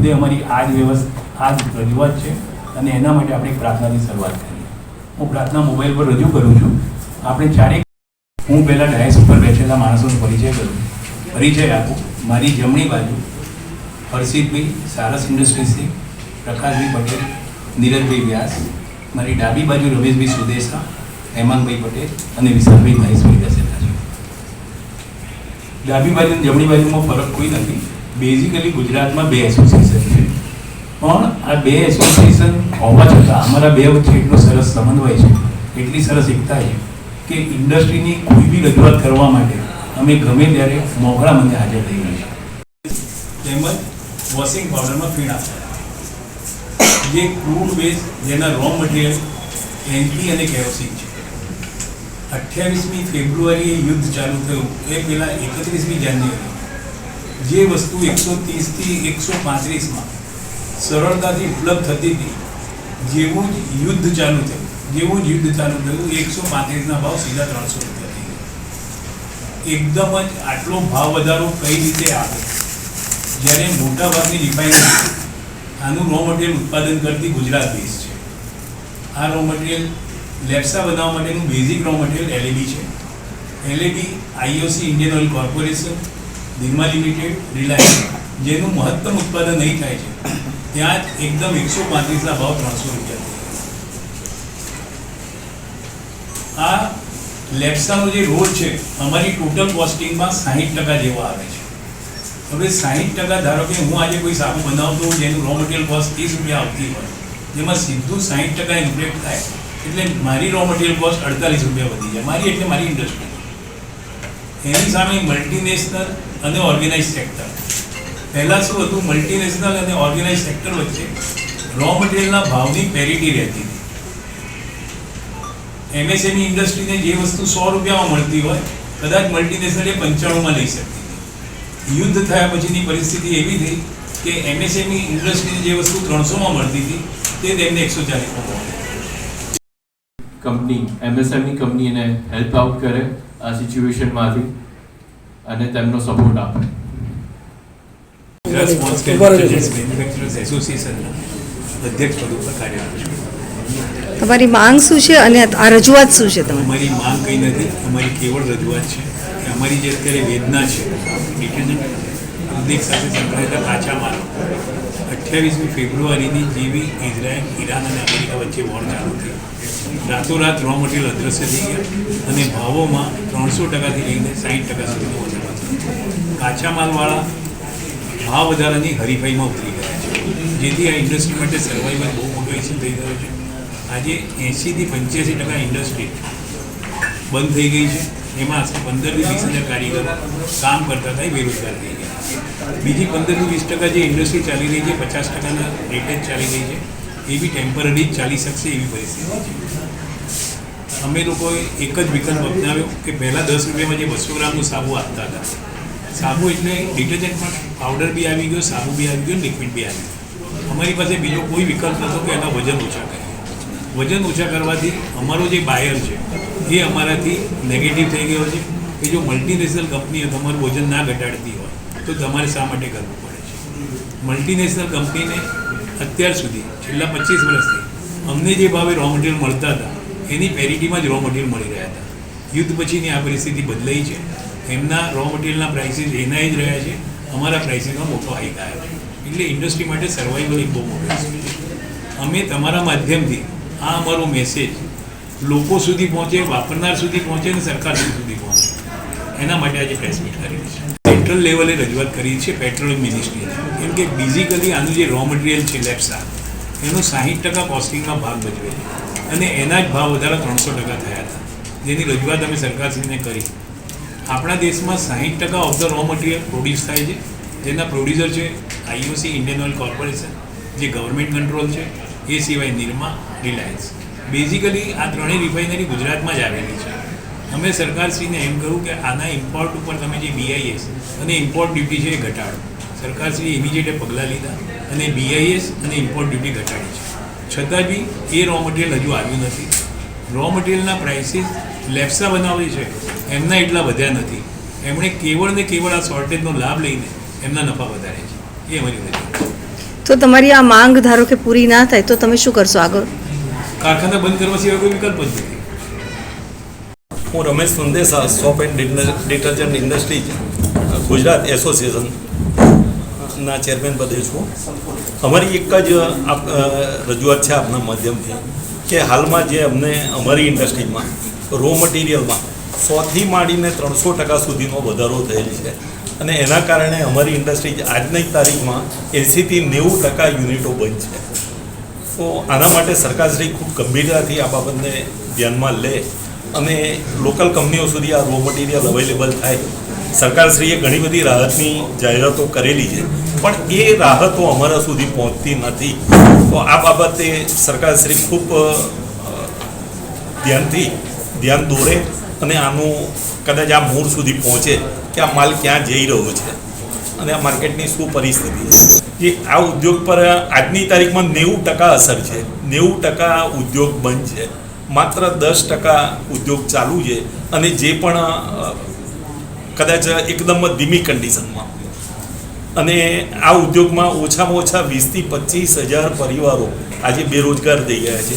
મુદ્દે અમારી આ જ રજૂઆત છે અને એના માટે આપણે એક પ્રાર્થનાથી શરૂઆત કરીએ. હું પ્રાર્થના મોબાઈલ પર રજૂ કરું છું. આપણે ચારેક હું પહેલાં ડાયસ ઉપર બેઠેલા માણસોનો પરિચય આપું. મારી જમણી બાજુ હર્ષિતભાઈ સારસ ઇન્ડસ્ટ્રીઝથી, પ્રકાશભાઈ પટેલ, નીરજભાઈ વ્યાસ. મારી ડાબી બાજુ રમેશભાઈ સુદેશા, હેમાંગભાઈ પટેલ અને વિશાલભાઈ મહેશભાઈ દસેલા છે. ડાબી બાજુ અને જમણી બાજુમાં ફરક કોઈ નથી. બેઝિકલી ગુજરાતમાં 2 એસોસિએશન છે, પણ આ 2 એસોસિએશન હોવા છતાં અમારા 2 વચ્ચે એટલો સરસ સમન્વય છે, એટલી સરસ એકતા છે કે ઇન્ડસ્ટ્રીની કોઈ બી રજૂઆત કરવા માટે અમે ગમે ત્યારે મોકળા મને હાજર થઈ ગયા છે. તેમજ વોશિંગ પાવડરમાં પીણા, જે ક્રૂડ બેઝ, જેના રો મટીરિયલ એનપી અને કેરોસીન છે. 28મી ફેબ્રુઆરીએ યુદ્ધ ચાલુ થયું એ પહેલાં 31મી જાન્યુઆરી જે વસ્તુ 130થી 135માં સરળતાથી ઉપલબ્ધ થતી હતી, જેવું જ યુદ્ધ ચાલુ થયું 135ના ભાવ સીધા 300 રૂપિયા થઈ ગયા. એકદમ જ આટલો ભાવ વધારો કઈ રીતે આવે, જ્યારે મોટાભાગની રિફાઇનરી આનું રો મટીરિયલ ઉત્પાદન કરતી ગુજરાત બેઝ છે. આ રો મટીરિયલ લેપ્સા બનાવવા માટેનું બેઝિક રો મટીરિયલ એલઈડી છે. LED IOC, Indian oil corporation, Nirma limited, Reliance, જેનું મહત્તમ ઉત્પાદન નહીં થાય છે, ત્યાં જ એકદમ 135ના ભાવ 300 રૂપિયા. આ લેપ્સાનો જે રોલ છે અમારી ટોટલ કોસ્ટિંગમાં 60% જેવો આવે છે. હવે 60% ધારો કે હું આજે કોઈ સાબુ બનાવતો હોઉં જેનું રો મટીરિયલ કોસ્ટ 30 રૂપિયા આવતી હોય, જેમાં સીધું 60% ઇન્ફ્લેક્ટ થાય એટલે મારી રો મટીરિયલ કોસ્ટ 48 રૂપિયા વધી જાય. મારી એટલે મારી ઇન્ડસ્ટ્રી. એની સામે મલ્ટીનેશનલ અને ઓર્ગેનાઇઝ સેક્ટર. પહેલાં શું હતું, મલ્ટીનેશનલ અને ઓર્ગેનાઇઝ સેક્ટર વચ્ચે રો મટીરિયલના ભાવની પેરિટી રહેતી હતી. એમએસએમઈ ઇન્ડસ્ટ્રીને જે વસ્તુ 100 રૂપિયામાં મળતી હોય, કદાચ મલ્ટીનેશનલે 95માં લઈ શકતી હતી. યુદ્ધ થયા પછીની પરિસ્થિતિ એવી થઈ કે એમએસએમઈ ઇન્ડસ્ટ્રીને જે વસ્તુ 300માં મળતી હતી તે તેમને 140માં મળે. કંપની એમએસએમઈ કંપનીને હેલ્પ આઉટ કરે આ સિચ્યુએશનમાંથી અને તેમનો સપોર્ટ આપે. મેન્યુફેક્ચરર્સ એસોસિએશનના અધ્યક્ષ પદ ઉપર કાર્યરત છું. તમારી માંગ શું છે અને આ રજૂઆત શું છે તમારી? અમારી માંગ કંઈ નથી, અમારી કેવળ રજૂઆત છે કે અમારી જે અત્યારે વેદના છે ડિટર્જન્ટ ઉદ્યોગ સાથે સંકળાયેલા કાચા માલ 28મી ફેબ્રુઆરીની જેવી ઇઝરાયલ, ઈરાન અને અમેરિકા વચ્ચે વોર ચાલુ થઈ, રાતોરાત રો મટીરિયલ અદ્રશ્ય થઈ ગયા અને ભાવોમાં 300%થી લઈને 60% સુધીનો વધારો થયો. કાચા માલવાળા ભાવ વધારાની હરીફાઈમાં ઉતરી ગયા છે, જેથી આ ઇન્ડસ્ટ્રી માટે સર્વાઈવલ બહુ મોટો ઇસ્યુ થઈ ગયો છે. આજે 80થી 85% ઇન્ડસ્ટ્રી બંધ થઈ ગઈ છે. એમાં 15થી 20,000 કારીગરો કામ કરતા હતા, બેરોજગાર થઈ ગયા. બીજી 15થી 20% જે ઇન્ડસ્ટ્રી ચાલી રહી છે, 50%ના રેટેજ ચાલી રહી છે, એ બી ટેમ્પરરી જ ચાલી શકશે એવી પરિસ્થિતિ છે. અમે લોકોએ એક જ વિકલ્પ અપનાવ્યો કે પહેલાં 10 રૂપિયામાં જે 200 ગ્રામનું સાબુ આપતા હતા, સાબુ એટલે ડિટર્જન્ટમાં પાવડર બી આવી ગયો, સાબુ બી આવી ગયો, લિક્વિડ બી આવી ગયો. અમારી પાસે બીજો કોઈ વિકલ્પ નહોતો કે એના વજન ઓછા કરીએ. વજન ઓછા કરવાથી અમારો જે બાયર છે એ અમારાથી નેગેટિવ થઈ ગયો છે કે જો મલ્ટીનેશનલ કંપનીઓ તમારું વજન ના ઘટાડતી હોય તો તમારે શા માટે કરવું પડે છે. મલ્ટીનેશનલ કંપનીને અત્યાર સુધી છેલ્લા 25 વર્ષથી અમને જે ભાવે રો મટીરિયલ મળતા હતા એની પેરિટીમાં જ રો મટીરિયલ મળી રહ્યા હતા. યુદ્ધ પછીની આ પરિસ્થિતિ બદલાઈ છે. એમના રો મટીરિયલના પ્રાઇસીસ એના જ રહ્યા છે, અમારા પ્રાઇસીસમાં મોટો હાઈક આવ્યો છે. એટલે ઇન્ડસ્ટ્રી માટે સર્વાઈવલ એક બહુ મોટો ઇસ્યુ છે. અમે તમારા માધ્યમથી આ અમારો મેસેજ લોકો સુધી પહોંચે, વાપરનાર સુધી પહોંચે અને સરકાર સુધી પહોંચે, એના માટે આજે પ્રેસ મીટ કરી છે. સેન્ટ્રલ લેવલે રજૂઆત કરી છે પેટ્રોલિયમ મિનિસ્ટ્રીને, કેમ કે બેઝિકલી આનું જે રો મટીરિયલ છે લેપ્સા, એનો 60% કોસ્ટિંગમાં ભાગ ભજવે છે અને એના જ ભાવ વધારા 300% થયા હતા, જેની રજૂઆત અમે સરકારશ્રીને કરી. આપણા દેશમાં 60% of the raw material produce થાય છે, જેના પ્રોડ્યુસર છે આઈઓસી, ઇન્ડિયન ઓઇલ કોર્પોરેશન, જે ગવર્મેન્ટ કંટ્રોલ છે, એ સિવાય નિર્મા, રિલાયન્સ. બેઝિકલી આ ત્રણેય રિફાઇનરી ગુજરાતમાં જ આવેલી છે. અમે સરકારશ્રીને એમ કહ્યું કે આના ઇમ્પોર્ટ ઉપર તમે જે BIS અને ઇમ્પોર્ટ ડ્યુટી છે એ ઘટાડો. સરકારશ્રીએ ઇમિડિયેટ પગલાં લીધા અને BIS અને ઇમ્પોર્ટ ડ્યુટી ઘટાડી છે. છતાં બી એ રો મટીરિયલ હજુ આવ્યું નથી. રો મટીરિયલના પ્રાઇસીસ લેપ્સા બનાવે છે એમના એટલા વધ્યા નથી. એમણે કેવળ ને કેવળ આ શોર્ટેજનો લાભ લઈને એમના નફા વધારે છે. એ અમારી વજહ. તો તમારી આ માંગ ધારો કે પૂરી ના થાય તો તમે શું કરશો આગળ? કારખાના બંધ કરવા સિવાય કોઈ વિકલ્પ જ નથી. હું Ramesh Sundesa, soap and detergent industries Gujarat એસોસિએશનના ચેરમેન પદે છું. અમારી એક જ રજૂઆત છે આપના માધ્યમથી કે હાલમાં જે અમને અમારી ઇન્ડસ્ટ્રીમાં રો મટીરિયલમાં 100થી માંડીને 300% સુધીનો વધારો થયેલ છે અને એના કારણે અમારી ઇન્ડસ્ટ્રી આજની તારીખમાં 80થી 90% યુનિટો બંધ છે. તો આના માટે સરકારશ્રી ખૂબ ગંભીરતાથી આ બાબતને ધ્યાનમાં લે અને લોકલ કંપનીઓ સુધી આ રો મટીરિયલ અવેલેબલ થાય. સરકારશ્રીએ ઘણી બધી રાહતની જાહેરાતો કરેલી છે પણ એ રાહતો અમારા સુધી પહોંચતી નથી. તો આ બાબતે સરકારશ્રી ખૂબ ધ્યાન દોરે અને આનું કદાચ આ મૂળ સુધી પહોંચે કે આ માલ ક્યાં જઈ રહ્યો છે અને આ માર્કેટની શું પરિસ્થિતિ છે. જે આ ઉદ્યોગ પર આજની તારીખમાં 90% અસર છે. 90% ઉદ્યોગ બંધ છે, માત્ર 10% ઉદ્યોગ ચાલુ છે અને જે પણ કદાચ એકદમ ધીમી કન્ડિશનમાં. અને આ ઉદ્યોગમાં ઓછામાં ઓછા 20 થી 25 હજાર પરિવારો આજે બેરોજગાર થઈ ગયા છે.